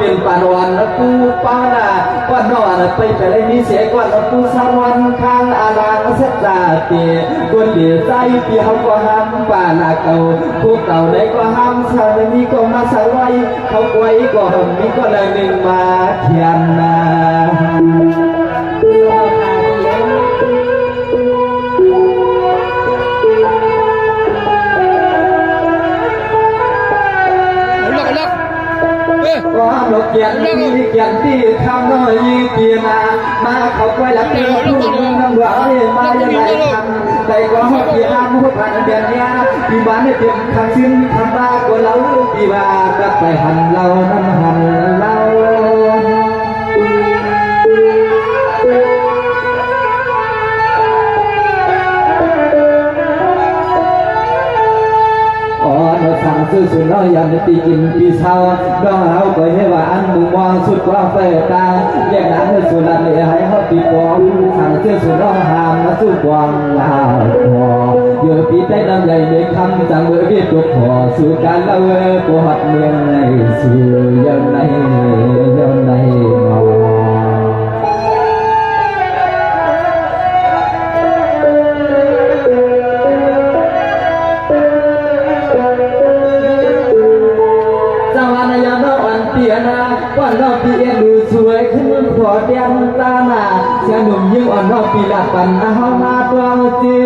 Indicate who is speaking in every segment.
Speaker 1: เป็นปานวันปูปานาก้อนนอนไปเลยมีเสียก้อนปูสามวันข้างอาลางเสตาเตียกวนเดียใจปีเขาก็ห้ามป่านาเก่าพวกเก่าไหนก็ห้ามชาตินี้ก็มาใส่ไว้เขาไว้ก็มีก็เลยหนึ่งมาเทียนนาว่าดอกเกียนมีเกียนที่ทำน้อยเปียนามาเขาไว้หลับเป็นผู้น้ำหวานมาอย่างไรทำแต่ก็หอบเกียนหัวผ่านเดือนนี้ปีบ้านได้เตรียมทางสิ้นทำบ้าก็เล่าปีบ้าก็ไปหันเราน้ำหันเราสั่งซื้อสุนทรยามตีกินปีเช้าดองเอาไปให้ว่าอันมุมมองสุดกว่าเฟตาแยกนั้นสุนันเลยให้เขาปีกองสั่งซื้อสุนทรหามมาสู้กวางลาวพอเยอะปีได้น้ำใหญ่ในคำสั่งเมื่อพี่ตัวพอสู่การเล่าปวดเมืองในสู่ยังในยังในวันรอบปีเอ็นดูสวยขึ้นพอเดียนตาหน้าเสียหนุ่มยิ่งอ่อนรอบปีหลักปันอาหามาตัวจี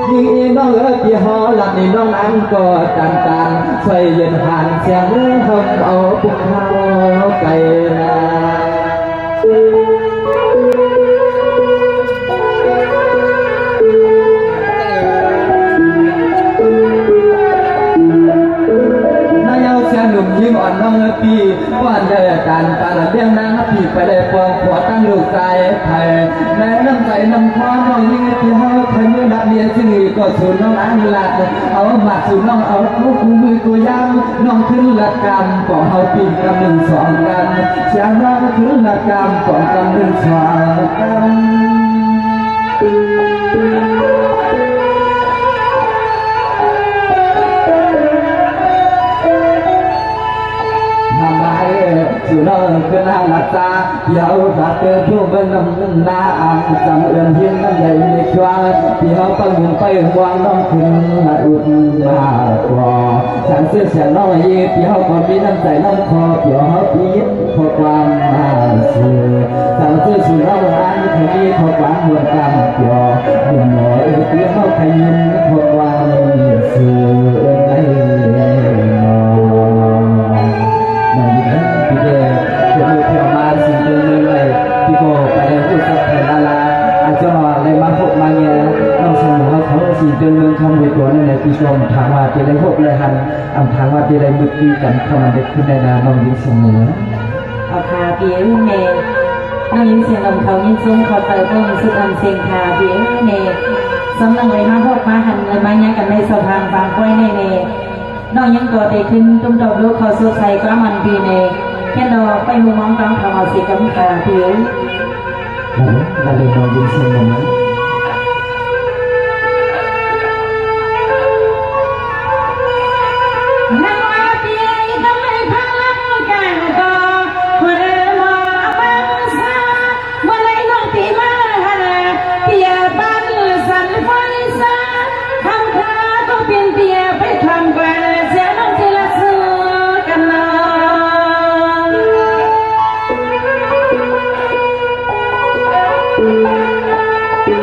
Speaker 1: ยิ่งอีน้องปีหอหลับในน้องอันก็ต่างๆใส่เย็นผ่านเสียงหอมเอาปุกเขาไก่นาหนุ่มยิ้มอ่อนน้องปีว่าเดินการปานเลี้ยงนางปีไปได้ปองขวตั้งลูกใจไทยแม่น้ำใจน้ำคว้าน้องยิ่งที่เขาเคยเมื่อดับเบียซึ่งก็สูนน้องอันหลักเอาหมักสูนน้องเอาลูกมือตัวยำน้องขึ้นละกรรมก่อเขาปีกำหนึ่งสองกันเสียงน้องขึ้นละกรรมก่อกำหนึ่งสองกันสุนัขเป็นอาลักตาเดี๋ยวรักเกิดผู้เป็นน้ำนาอ่างจำเอื้อนเพียงน้ำใหญ่ในคว้าที่เขาตั้งหุ่นไปวางน้องขึ้นมาอุ่นมากว่าฉันเสื้อเสียงน้องยี่ที่เขาก็มีน้ำใจน้ำคอเดี๋ยวเขาพีดพอความมาสื่อฉันเสื้อสุนัขอันที่มีพอความเหมือนกันเดี๋ยวหนุ่มหน่อยเตี้ยเขาขยินพอความสื่อในพี่ก็ไปพูดกับใครลาลาอาจจะเลยมาพบมาเนี่ยน้องสมุนเขาสีเดินเมืองคำวิตัวนี่แหละพี่ชมทางว่าจะได้พบเลยหันทางว่าจะได้มึกดีกันเข้ามาได้ขึ้นในนาน้องยิงเสมอ
Speaker 2: เอาคาเบี้ยเน่น้องยิงเสียงลมเขายิงซุ้มเขาเติร์ต้นสุดอันเสียงคาเบี้ยเน่สำนักเลยมาพบมาหันเลยมาเนี่ยกันในสะพานบางกล้วยเน่น้องยังตัวเด็กขึ้นตุ้มดอกลูกเขาสุดใส่กระมันปีเน่แค่เราไปมุมมองตามเขาเอาสีกำขาผิว
Speaker 1: เราเลยนอนยิงเสียงลมนะ
Speaker 2: Thank you.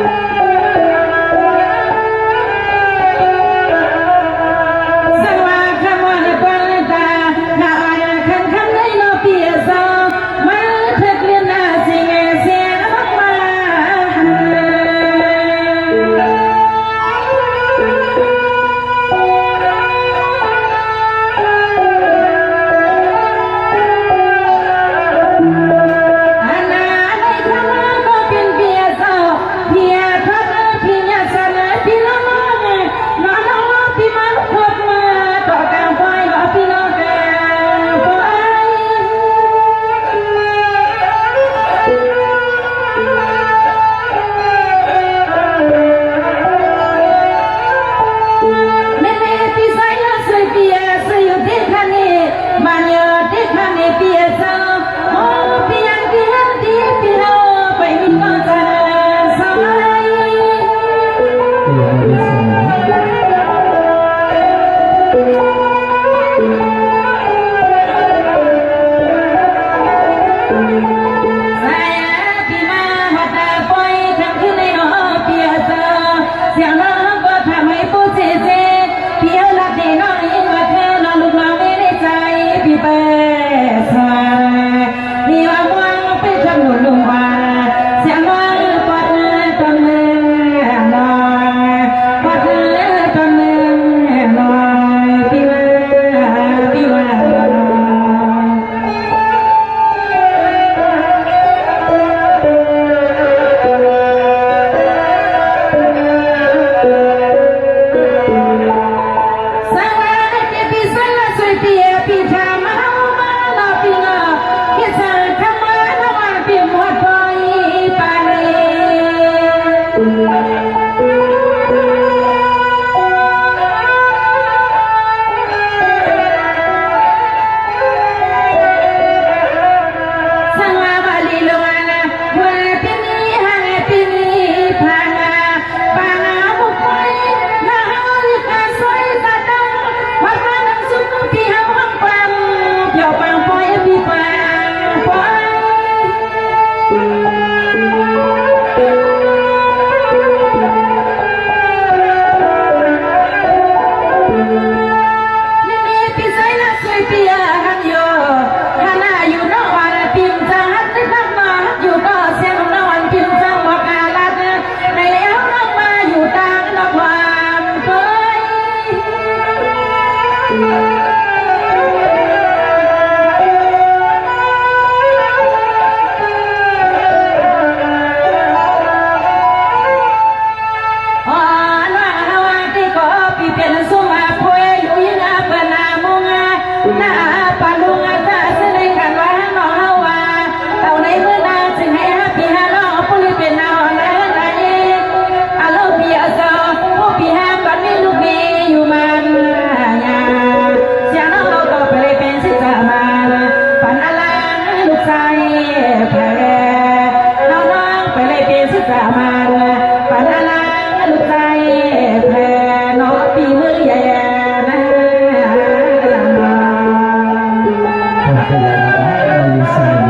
Speaker 1: dari sini.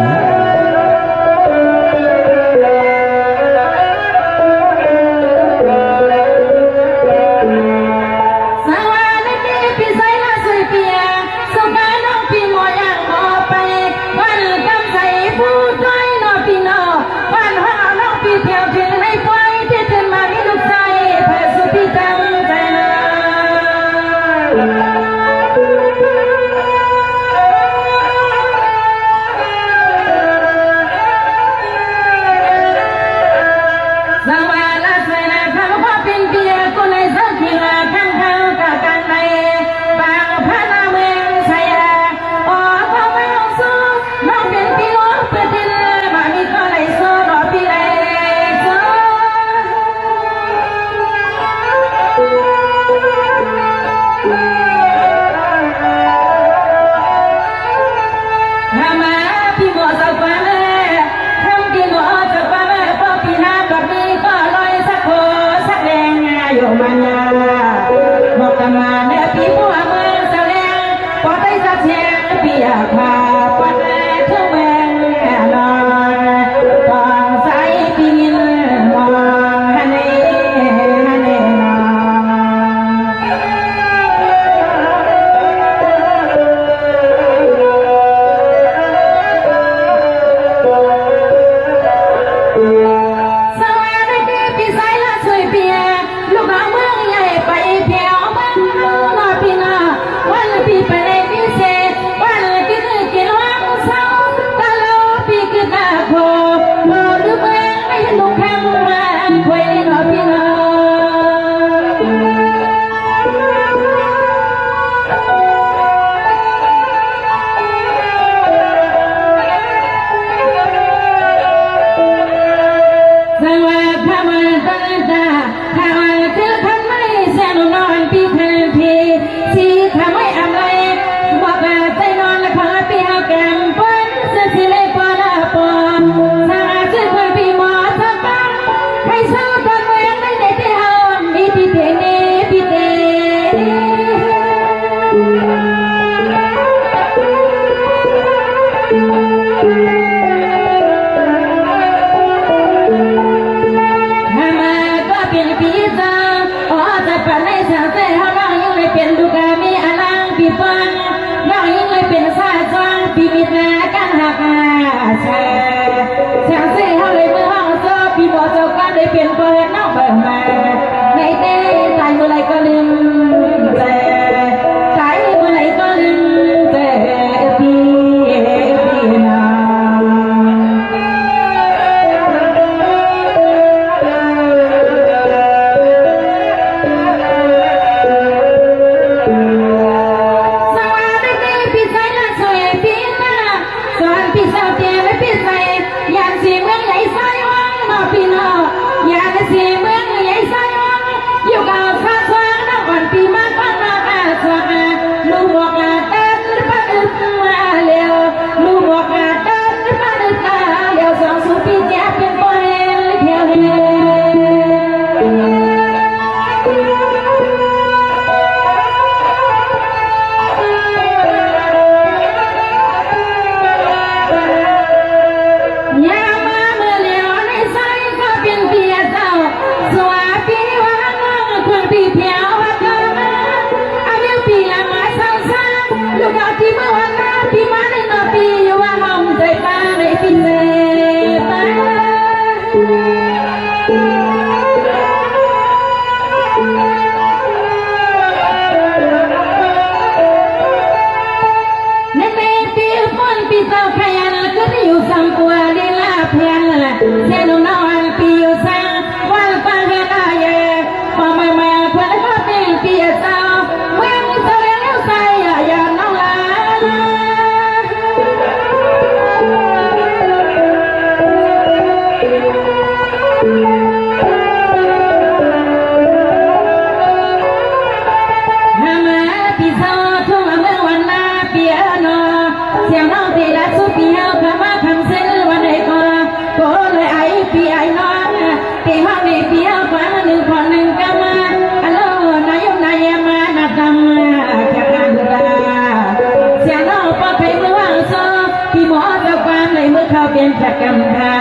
Speaker 2: าวเป็นประกำพา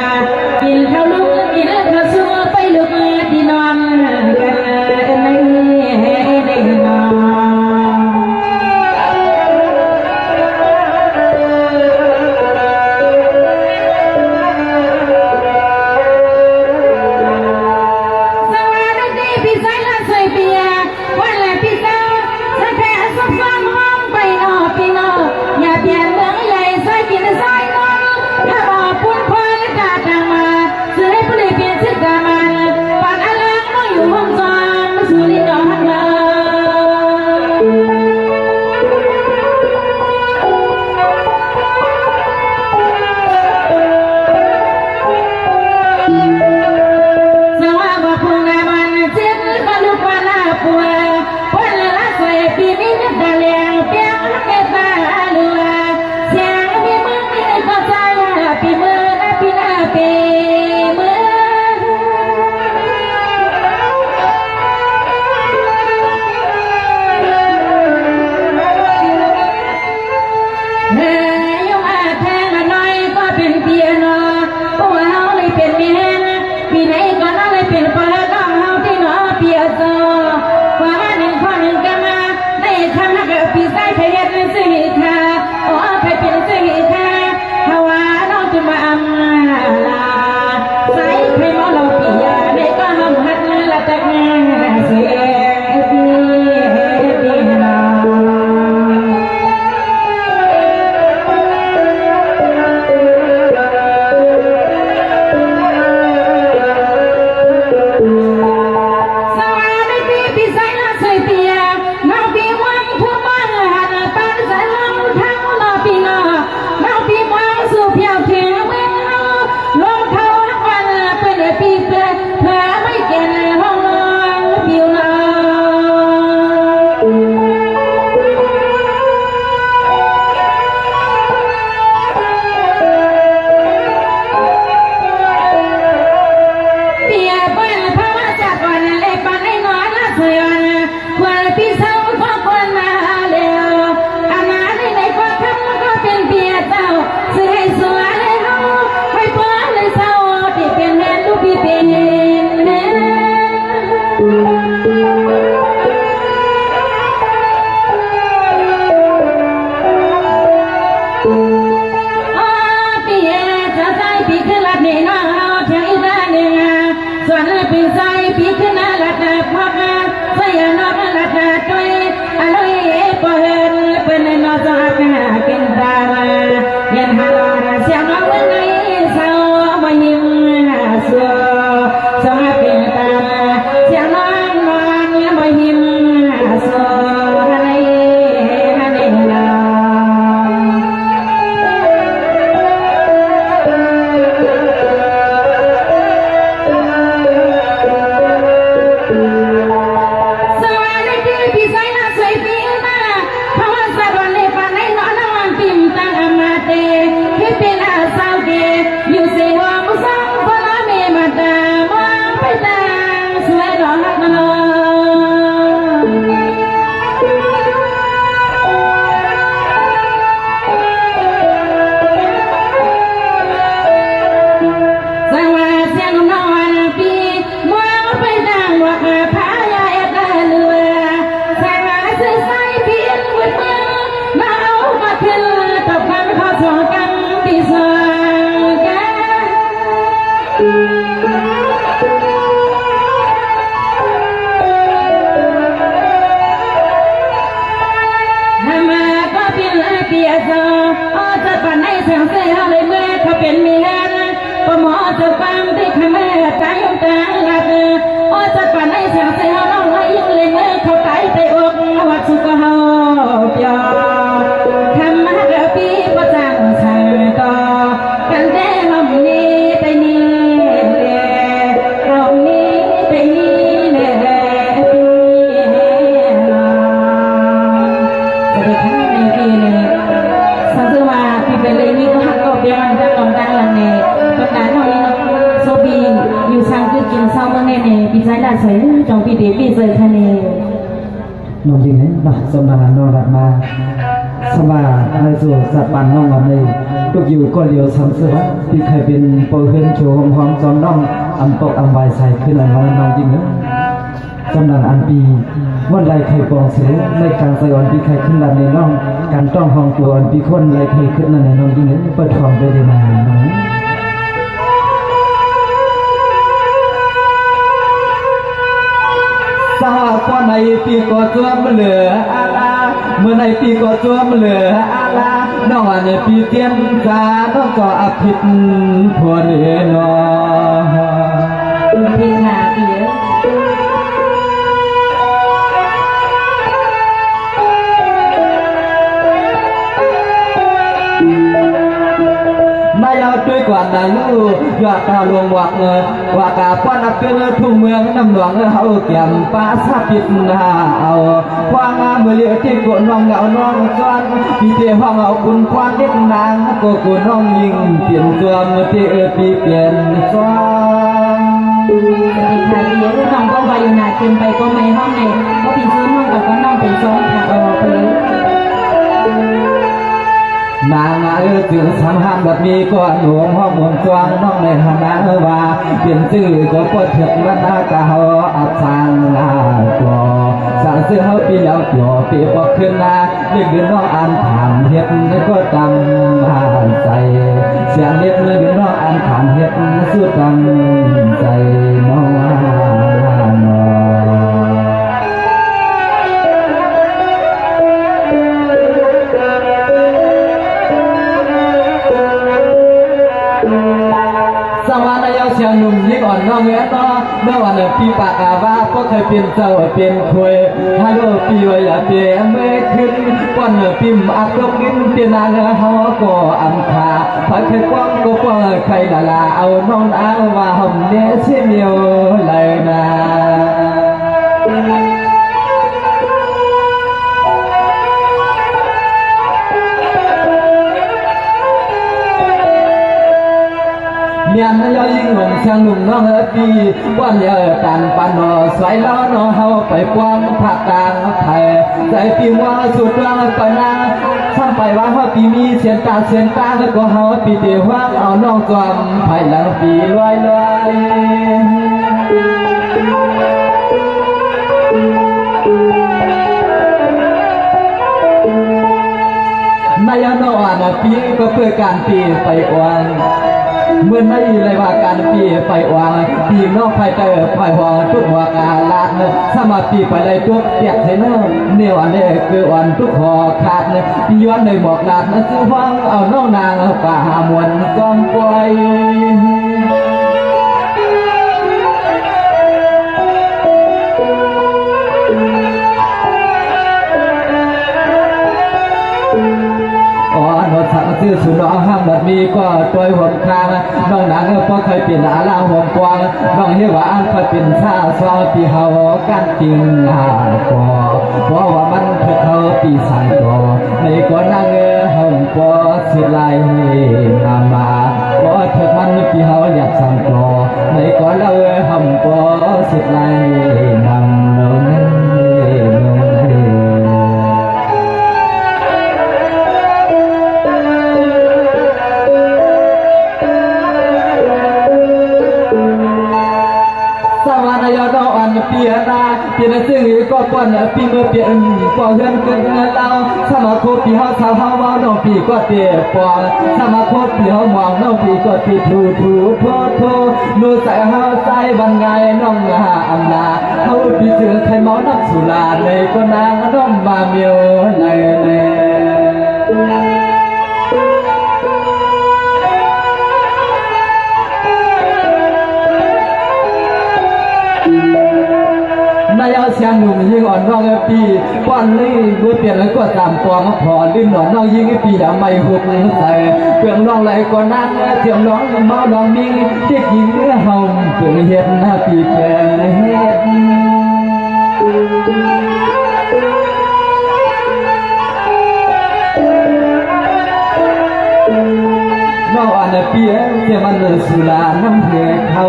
Speaker 2: กินข้าวลุกกินข้าวซัวไปลุกที่นอนกันในนอน
Speaker 1: นอนจริงไหมบ่าสมานอนหลับมา สมาในสู่สัตว์ปันน้องวันนี้ตุกอยู่ก็เลียวซ้ำเสือที่เคยเป็นโปรเฮือนโชว์หอมจอมน้องอันตกอันใบใส่ขึ้นอันวันน้องจริงเนอะจำนันอันปีวันไรใครปองเสือในการใส่อันปีใครขึ้นดันในน้องการต้องห้องตัวอันปีคนไรใครขึ้นนั่นในน้องจริงเนอะเปิดทองไปได้นานน้องสาวก็ในปีก็ตัวมันเหลืออาลาเมื่อในปีก็ตัวมันเหลืออาลาน้องในปีเตียนกาน้องก็อภิษพวนเอนอ
Speaker 2: พี่นาเปีย
Speaker 1: ไม่เอาด้วยกว่านาลูอยากตาลวงวักว่ากาป้อนอับเป็นทุ่งเมืองน้ำหลวงเขาเกี่ยมป้าซาปิดนาเอาควางาเมื่อเลี้ยวที่กุน้องเงาน้องซ้อนพี่เตี้ยห้องเอาคุณควานเล็กนางก็กุน้องยิงเปลี่ยนตัวเมื่อที่ปีเปลี่ยนซ้อน
Speaker 2: สวัสดีค่ะเปียน้องก็ไปอยู่นาเต็มไปก็ไม่ห้องในก็พี่ซื้อน้องกับก็น้องเป็นซ้อนค่ะไป
Speaker 1: นางจึงสำหันแบบนี้ก็หลวงห้องมวลจวงน้องในฐานะว่าเปลี่ยนชื่อก็ปวดถึงวันนาเก่าอับสังลาตัวสั่งซื้อเขาปีแล้วตัวปีบอกขึ้นนาเรียกน้องอ่านผ่านเฮ็ดก็จำหาใจเสียงเล็บเรียกน้องอ่านผ่านเฮ็ดสู้จำใจน้องสวรรค์ยาวเชียงหนุ่มยิ่งอ่อนน้องเอ๋ยน้อเมื่อวันปีปากาว่าก็เคยเป็นเจ้าเป็นคุยฮัลโหลปีว่าอย่าเปลี่ยนไม่ขึ้นก่อนปีมอักลบลิ้นเตียนางเฮาก็อันคาพักเคยกว้างก็กว้างใครดาลาเอาน้องอ้างว่าหอมเนี้ยเชี่ยเดียวเลยนะเมียนยอยิ่งหนุ่มช่างหนุ่มน้องปีวันเยอะตันปันนอสวยล้อน้องเฮาไปกว้างภาคกลางไทยใจปีว่าสุดรังปนาช่างไปว่าเฮาปีมีเสียนตาแล้วก็เฮาปีเดียวว่าเอาน้องจอมภายหลังปีลอยนายนอนปีก็เพื่อการปีไปกว้างเมื่อไม่เลยว่าการปีไปวางปีนอกไปเจอไปวางทุกหัวกาลาดสมาปีไปเลยทุกเปียกเสนเนี่ยวันนี้คือวันทุกหอขาดปีย้อนเลยบอกลาดนะซื้อฟังเอาน้องนางป่ามวนกองปล่อยสั่งซื้อสุนห้ามแบบนี้ก็ตัวหัวคางน้องหนังก็เคยเป็นอาลาหัวกวางน้องเฮวานเคยเป็นชาซอที่เฮากันจริงหาก็เพราะว่ามันคือเขาปีสายก็ในก็นั่งเฮาก็สิไลนามาก็เถิดมันที่เฮาอยากสั่งก็ในก็เล่าเฮาก็สิไลนำน้องเปียนาเปียนซึ่งก็ป้อนปีเมื่อเปียนก็เฮือนเกินเราสมาคมปีเฮาสาวเฮาเมาน้องปีก็เตะปองสมาคมปีเฮามองน้องปีก็ตีทูโทนูใส่เฮาใส่บันไงน้องหาอำนาเฮาปีเจอใครเมานักสุราในก็นางน้องมาเมียวเลยนายเสียงหนุ่มยิ่งอ่อนน้องปีป้อนนี่กูเปลี่ยนแล้วก็ตามตัวมาพอลิ้นหนอนน้องยิ่งปีอย่าไม่หุบใส่เปลืองน้องไหลก็นั่งเทียมน้องมาน้องมิ่งเด็กหญิงเนื้อหอมเปลืองเห็ดหน้าปีแก่เห็ด น้องอันเปียเสียมันสุราน้ำเหกเขา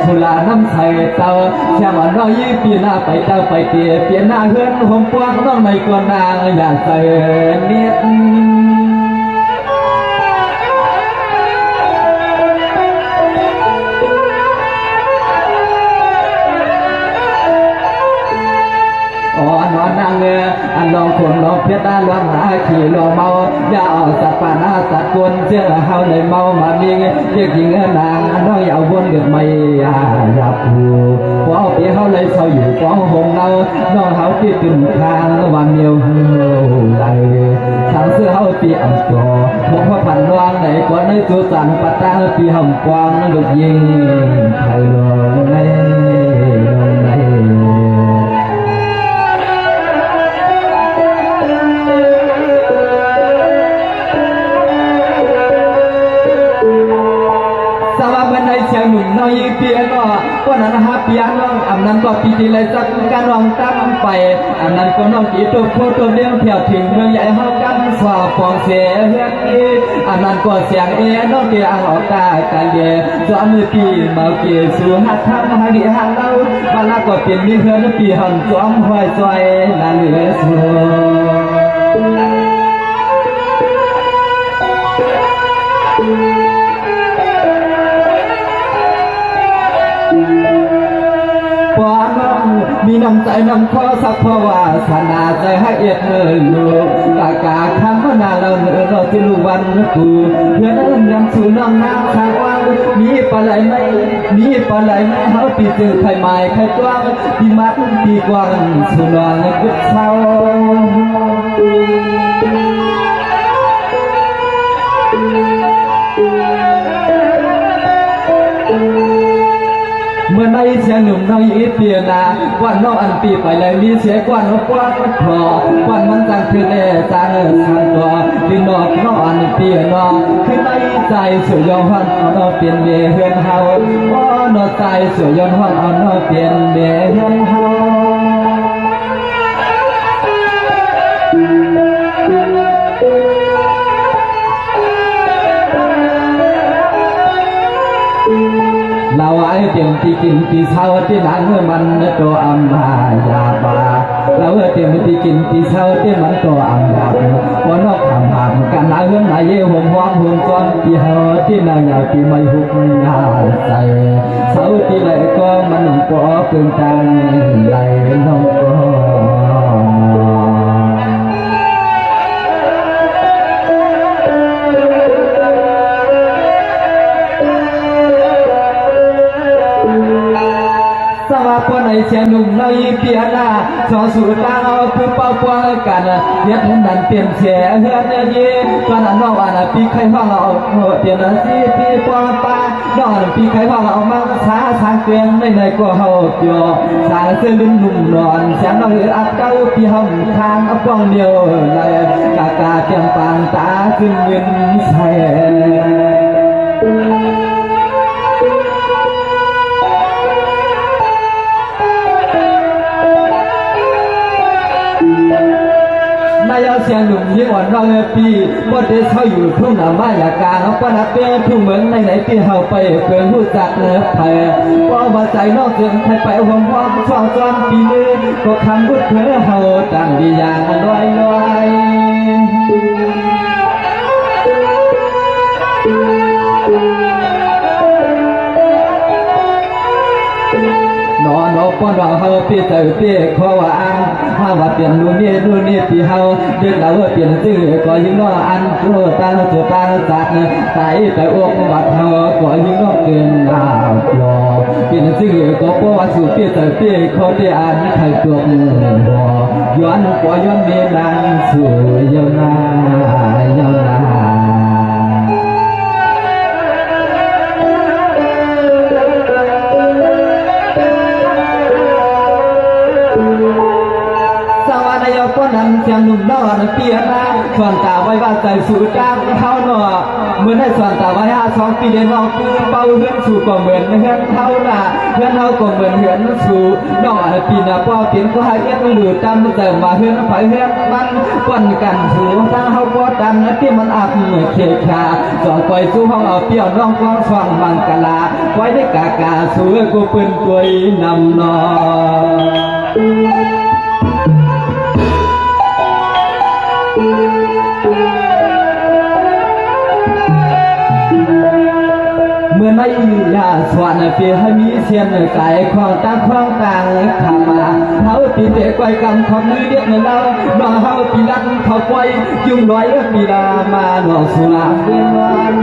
Speaker 1: สุราน้ำใสเตาเสียมันน้อยยี่ปีหน้าไปเตาไปเตี๋ยเปลี่ยนหน้าเฮือนหอมกว้างน้องในกวนนางอยากใส่เนียดนอนนั่งอันลองคนลองเพียดลองหาขี่ลองเมาอย่าเอาสัตว์ป่าหน้าสัตว์กวนเสื้อเฮาเลยเมามามีเรียกหญิงนางอันน้อยเอาวนเกิดไม่อยากผูกว่าเปียเฮาเลยเศร้าอยู่กองหงเราน้องเฮาที่ตึงทางวันเดียวไหลทางเสื้อเฮาปีอ่ำตัวพวกพ่อพันวางไหนก่อนในตัวสันปัตตาปีห่มกวางดุกยิงไทยลงในเสียงหนุ่มน้อยเปียก็วันนั้นหาเปียน้องอันนั้นก็ปีที่เลยสักการวางตั้งไปอันนั้นก็น้องกีตัวโคตัวเลี้ยงเที่ยวถึงเมืองใหญ่เฮากันสอบฟองเสียเฮือนอันนั้นก็เสียงน้องเตียงออกตากันเดียจอมือปีเมาเกี่ยสู่หัดทำหาดีหาเล่าบ้านละก็เป็นมีเฮือนปีหันจอมห้อยซอยนั่นเหลือสูมีน้ำใจน้ำข้อสักเพราะว่าสนาใจให้เอ็ดลูกกากาคำว่านาเราเนื้อเราที่ลูกวันกูเพื่อนเอิ้นยังสู่น้องน้ำทางว่างมีปลาไหลไหมมีปลาไหลไหมเขาปีเจอไข่ไม้ไข่กว้างปีมัดปีกว้างสู่น้องกุศลเมื่อในเสียงหนุ่มน้อยเปียนาวันน้องอันปีไปเลยมีเสียกวนกว้างพอวันมันจังคือเล่จางทางตัวดินนอกน้องอันเปียนอคือในใจสวยยอมหันเอาน้องเปลี่ยนเบี้ยเฮือนเฮาอ๋อนอใจสวยยอมหันเอาน้องเปลี่ยนเบี้ยเฮือนเฮาเราไอ้เตรียมที่กินที่เช้าที่หลังมันตัวอัมหายาบาเราเตรียมที่กินที่เช้าที่มันตัวอัมยาบวันนอกทำหามกันหน้าเฮือนหน้าเย่ห่มห้องห่มจอนที่เฮาที่นางยาที่ไม่หุบงาใส่เช้าที่ไหลก็มันก็เกินทางไหลน้องก็คนในเสียงหนุ่มในเปียนาสอสู่ตาเอาผู้เป่าปวงกันเย็ดนั้นเปลี่ยนเสียเฮือนเย็นตอนนั้นน้องอันปีไข่ห้องเราเปลี่ยนสีปีปวงปาน้องปีไข่ห้องเรามาช้าช้างเกวียนไม่ในก็เฮาเกี่ยวสายเสื้อลุ่มหนุ่มนอนเสียงน้องอัดเก้าปีห้องทางเอาปวงเดียวเลยกากาเตรียมปางตาขึ้นเงินใส่นายเสียงหนุ่มยิ่งอ่อนน้องปีว่าเดชเขาอยู่ทุ่งหน้ามาอยากกลางเขาปนัดเป็นทุ่งเหมืองในไหนปีเขาไปเพื่อนผู้จักเนื้อไผ่ว่าว่าใจนอกเกินใครไปห่วงห้องช่องจอนปีนี้ก็คำพูดเพื่อเขาต่างดีอย่างลอยลอยนอนป้อนเราเฮาเปียเตอเปียขอว่าอันถ้าว่าเปลี่ยนนู่นนี่ปีเฮาเด็กเราเปลี่ยนชื่อก็ยิ่งน้ออันโลตาตัวตาจัดตายแต่อกบัดเฮาก็ยิ่งน้อเกินหน้าปลอเปลี่ยนชื่อก็เพราะว่าสู่เปียเตอเปียขอได้อ่านใครตัวมือบ่ย้อนก็ย้อนเวลาสู่ยาวนายาวนานป้อนนั้นเสียงหนุ่มนอนเปียนาชวนตาไว้ว่าใจสู่จ้างเขาหนอ เมื่อได้ส่วนต่อมา2 ปีเดินออกคือเป่าเฮือนสู่ก็เหมือนเฮือนเท่าน่ะเฮือนเท่าก็เหมือนเฮือนสู่น้องปีน่ะป้อเปลี่ยนก็ให้เอ็ดหลุดตามเติมมาเฮือนไฟเฮือนมันป้อนกันสู่ตั้งเฮาป้อดันที่มันอับเขคาจอดปล่อยสู่ห้องเอาเปี้ยวน้องก้องฟังบังกะลาไว้ได้กากาสู่กูปืนตัวนำนอเมื่อไม่ยาสวนเปียให้มีเสียนไก่ของตั้งข้องกลางขามาเฮาปีเตะไกวกำของมือเดียกเล่าน้องเฮาปีลักเขาไกวจุ่มร้อยปีลามาหนอสุราเวียนวัน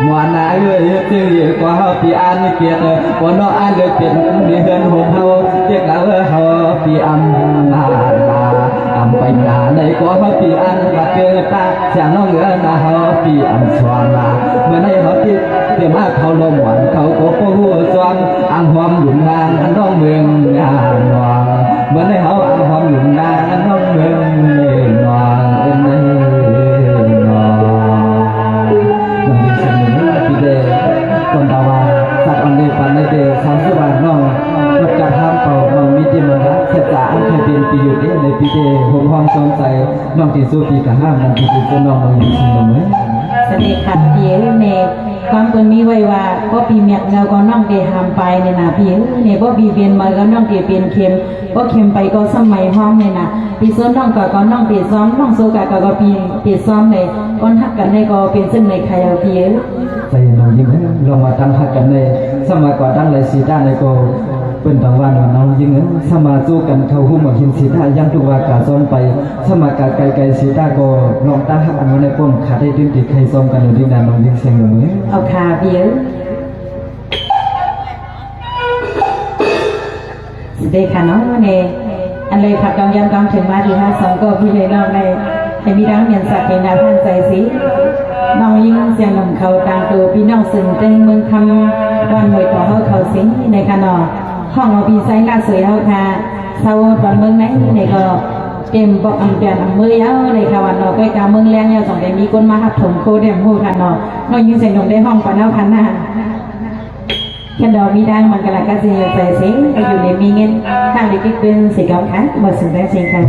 Speaker 1: มวนาเอ้ยจื้อกว่าเฮาปีอันเกียรติบ่น้ออันเลยเป็นนี่เฮือนโฮมเฮาเรียกเอาเฮาปีอันนาอำไปหน้าในกว่าเฮาปีอันว่าเกิดตาเสียงน้องเอ้ยนาเฮาปีอันสวงนาเมื่อในเฮาปีเดี๋ยวมาเขาลมหวานเขาก็บ่ฮู้สวงอังหอมหยุนนางอันน้องเมืองงานวางเมื่อในเฮาอังหอมหยุนนางอันน้องเมืองนางเอ้ยคนดาวาสัตว์อันเดปันในเดสามสิบวันน้องประกาศห้ามเป่าน้องมิติมันนะเขตอันเคยเป็นปีอยู่ในปีเดผมห้องสงสัยน้องตีสู้ปีกับห้ามน้องตีสู้น้องน้องยิ่งชิมเหมือน
Speaker 2: เสด็จขัดเพียเนความตัวนี้ไว้ว่าก็ปีเมียเงาก็น้องเดหามไปเนี่ยนะพี่เนี่ยก็ปีเวียนมาก็น้องเดเปลี่ยนเค็มก็เค็มไปก็สมัยห้องเนี่ยนะปีซ้อนน้องก็น้องเปลี่ยนซ้อมน้องโซกะก็เปลี่ยนซ้อมเลยก้อนหักกันในก็เป็นเส้นในใครเอาพี่
Speaker 1: ใจน้องยิ่งลงมาตั้งหักกันในสมัยก่อนตั้งเลยสีด้านในก็เป็นบางวันน้องยิ่งสมาสู้กันเขาหุ้มหมดหินสีด้ายังทุกว่ากาซ้อมไปสมัยกาไกลสีด้าก็ลองตั้งหักอันวันในป้นขาได้ดึงติดใครซ้อมกันหรือดิ้นนานน้องยิ่งเสียงเหมือน
Speaker 2: เอาขาเบี้ยเด็กค่ะน้องเนี่ยอันเลยผัดกองยำกองถึงมาที่52ก็พี่เลยน้องในให้มีดังเมียนสักเป็นนาท่านใจสีน้องยิ่งเสียงหนุ่มเขาต่างตัวพี่น้องสึงเต็งเมืองคำวันมวยต่อเขาสิงในขนอห้องเราพี่ไซน์ลาสวยเขาค่ะเศร้าตอนเมืองไหนในก็เต็มบอกอันเดียนมือเยอะในค่ะวันนอก็กาเมืองแรงเนี่ย2 เดือนมีคนมาหักถมโคเดียมหูค่ะนอน้องยิ่งเสียงหนุ่มได้ห้องปานเอาคันหน้าแค่ดอกมีดังมันกระลักกระเสียใจสิอยู่ในมีเงินข้างเล็กเป็นสีเกาค่ะบทสุดแรกเสียงค่ะ